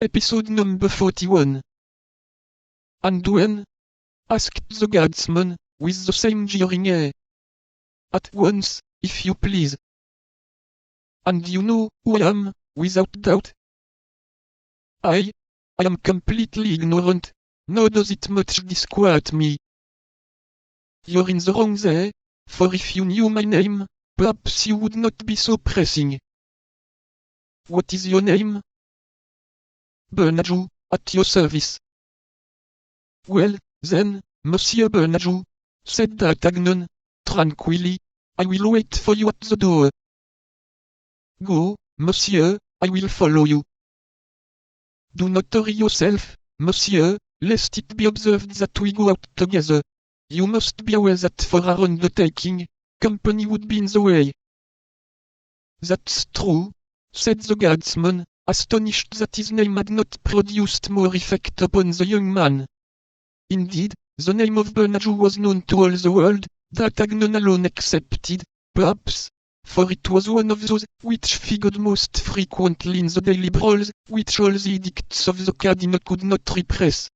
Episode number 41. And when? Asked the guardsman, with the same jeering air. At once, if you please. And you know who I am, without doubt? I am completely ignorant, nor does it much disquiet me. You're in the wrong there, for if you knew my name, perhaps you would not be so pressing. What is your name? Bernajoux, at your service. Well, then, Monsieur Bernajoux, said D'Artagnan, tranquilly, I will wait for you at the door. Go, monsieur, I will follow you. Do not hurry yourself, monsieur, lest it be observed that we go out together. You must be aware that for our undertaking, company would be in the way. That's true, said the guardsman, astonished that his name had not produced more effect upon the young man. Indeed, the name of Bernajoux was known to all the world, D'Artagnan alone excepted, perhaps, for it was one of those which figured most frequently in the daily brawls, which all the edicts of the cardinal could not repress.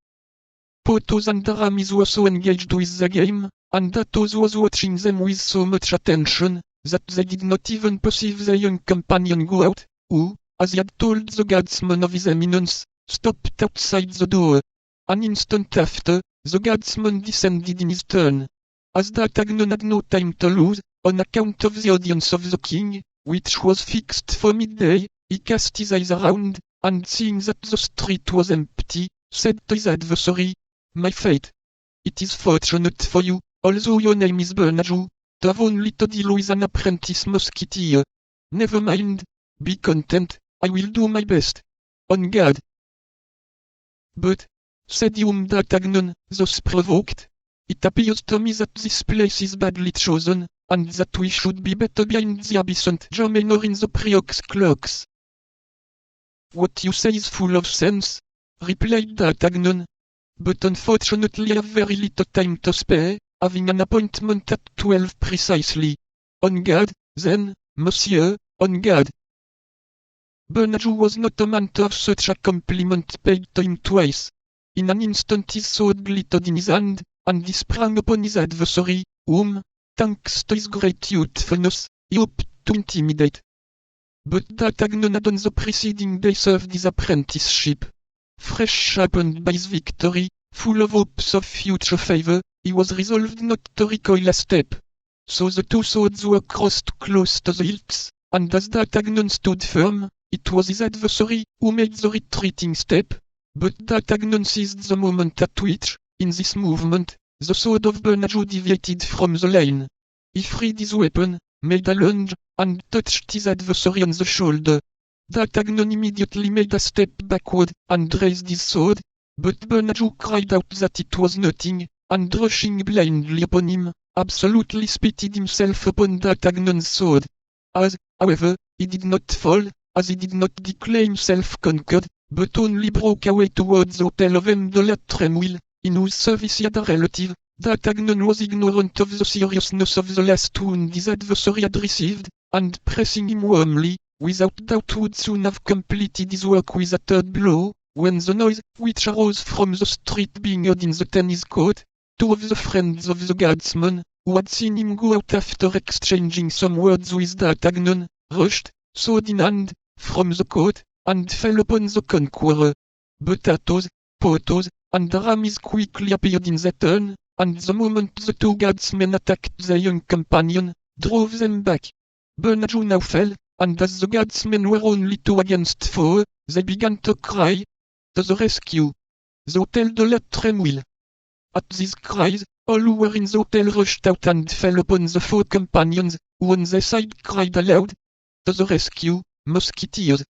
Porthos and Aramis were so engaged with the game, and Athos was watching them with so much attention, that they did not even perceive their young companion go out, who, as he had told the guardsman of his eminence, stopped outside the door. An instant after, the guardsman descended in his turn. As D'Artagnan had no time to lose, on account of the audience of the king, which was fixed for midday, he cast his eyes around, and seeing that the street was empty, said to his adversary, My fate. It is fortunate for you, although your name is Bernajoux, to have only to deal with an apprentice musketeer. Never mind, be content, I will do my best. On guard. But, said young D'Artagnan, thus provoked, it appears to me that this place is badly chosen, and that we should be better behind the Abbey Saint-Germain or in the Preux cloaks. What you say is full of sense, replied D'Artagnan. But unfortunately I have very little time to spare, having an appointment at 12 precisely. On guard, then, monsieur, on guard. Bernajoux was not a man to have such a compliment paid to him twice. In an instant his sword glittered in his hand, and he sprang upon his adversary, whom, thanks to his great youthfulness, he hoped to intimidate. But D'Artagnan had on the preceding day served his apprenticeship. Fresh sharpened by his victory, full of hopes of future favor, he was resolved not to recoil a step. So the two swords were crossed close to the hilts, and as D'Artagnan stood firm, it was his adversary who made the retreating step. But D'Artagnan seized the moment at which, in this movement, the sword of Bernajoux deviated from the line. He freed his weapon, made a lunge, and touched his adversary on the shoulder. D'Artagnan immediately made a step backward, and raised his sword, but Bernajoux cried out that it was nothing, and rushing blindly upon him, absolutely spitted himself upon D'Artagnan's sword. As, however, he did not fall, as he did not declare himself conquered, but only broke away towards the hotel of M. de la Trémouille, in whose service he had a relative. D'Artagnan was ignorant of the seriousness of the last wound his adversary had received, and pressing him warmly, without doubt would soon have completed his work with a third blow, when the noise, which arose from the street being heard in the tennis court, two of the friends of the guardsman, who had seen him go out after exchanging some words with D'Artagnan, rushed, sword in hand, from the court, and fell upon the conqueror. But Athos, Porthos, and Aramis quickly appeared in their turn, and the moment the two guardsmen attacked their young companion, drove them back. Bernajoux now fell, and as the guardsmen were only 2 against 4, they began to cry, To the rescue! The Hotel de la Trémouille! At these cries, all who were in the hotel rushed out and fell upon the 4 companions, who on their side cried aloud, To the rescue, musketeers!